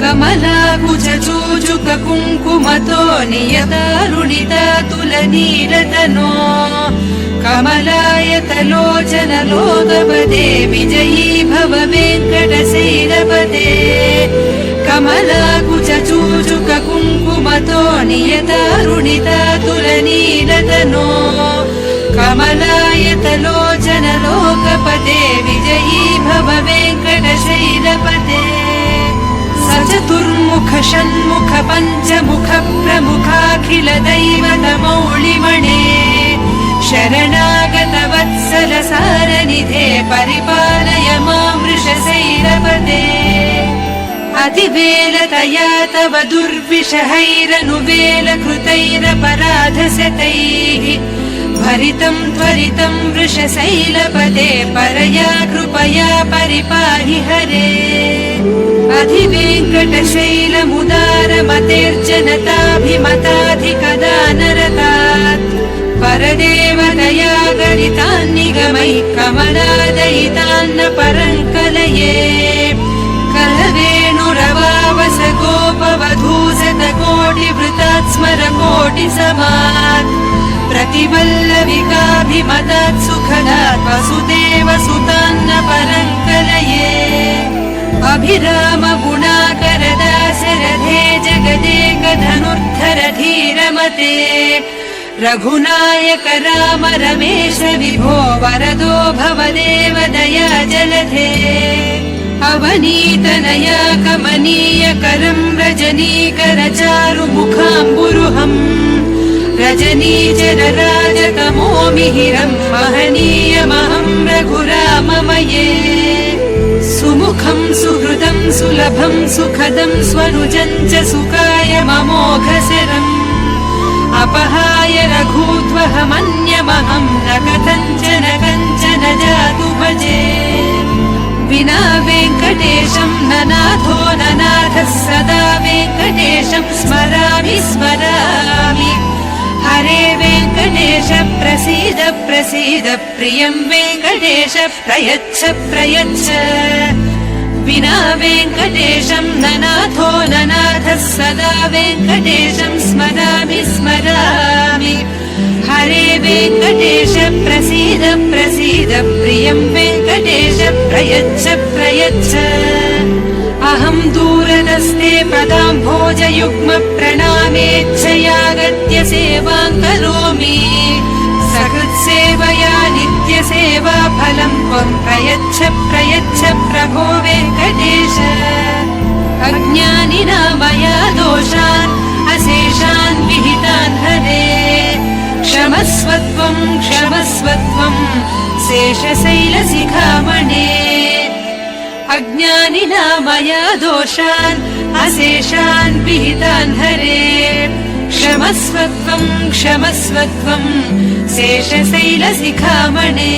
कमलाकुचूजुक कुङ्कुमतो नियतारुणिता तुलनीलतनो कमलायतलोचन लोकपदे विजयी भव वेङ्कटशैलपदे कमलाकुचूजुक कुङ्कुमतो नियतारुणिता तुलनीलतनो कमलायतलोचन लोकपदे विजयी भव वेङ्कटशैलपदे सचतुर्मुख षण्मुख पञ्चमुख प्रमुखाखिल दैवतमौलिमणे शरणागत वत्सल सारनिधे परिपालय मां वृषशैलपदे अतिवेलतया तव दुर्विषहैरनुवेलकृतैरपराधशतैः भरितं त्वरितं वृषशैलपदे परया कृपया परिपाहि हरे अधिवेङ्कटशैलमुदारमतेर्जनताभिमताधिकदानरतात् परदेवतया गरितान्निगमैः कमलादयितान्न परङ्कलये कलवेणुरवावस गोपवधूसतकोटिवृतात् स्मरकोटिसमात् प्रतिवल्लविकाभिमतात् सुखदात् वसुदेव सुतान्न परङ्कलये अभिराम गुणाकरदासरथे जगदेक धनुर्धर धीरमते रघुनायक राम रमेश विभो वरदो भवदेव दया जलधे अवनीतनया कमनीय करं रजनीकर चारुमुखाम्बुरुहम् रजनीचर राजतमो मिहिरं महनीयमहं रघुराममये सुमुखं सुहृदं सुलभं सुखदं स्वनुजं च सुखाय ममोघशरम् अपहाय रघूत्वहमन्यमहं न कथञ्चन जातु भजे विना वेङ्कटेशं न नाथो न नाथः सदा वेङ्कटेशं स्मरामि स्मरामि हरे वेङ्कटेश प्रसीद प्रसीद प्रियं वेङ्कटेश प्रयच्छ प्रयच्छ विना वेङ्कटेशं न नाथो न नाथः सदा वेङ्कटेशं स्मरामि स्मरामि हरे वेङ्कटेश प्रसीद प्रसीद प्रियं वेङ्कटेश प्रयच्छ प्रयच्छ अहं दूरदस्ते पदाम्भोजयुग्म प्रणामेच्छयागत्य सेवां करोमि सकृत्सेवया नित्यसेवा फलं त्वं प्रयच्छ प्रयच्छ प्रभो वेङ्कटेश अज्ञानिना मया दोषान् अशेषान् विहितान् हरे क्षमस्व त्वं शेषशैलशिखामणे अज्ञानिना मया दोषान् अशेषान् विहितान् हरे क्षमस्व त्वं शेषशैलशिखामणे।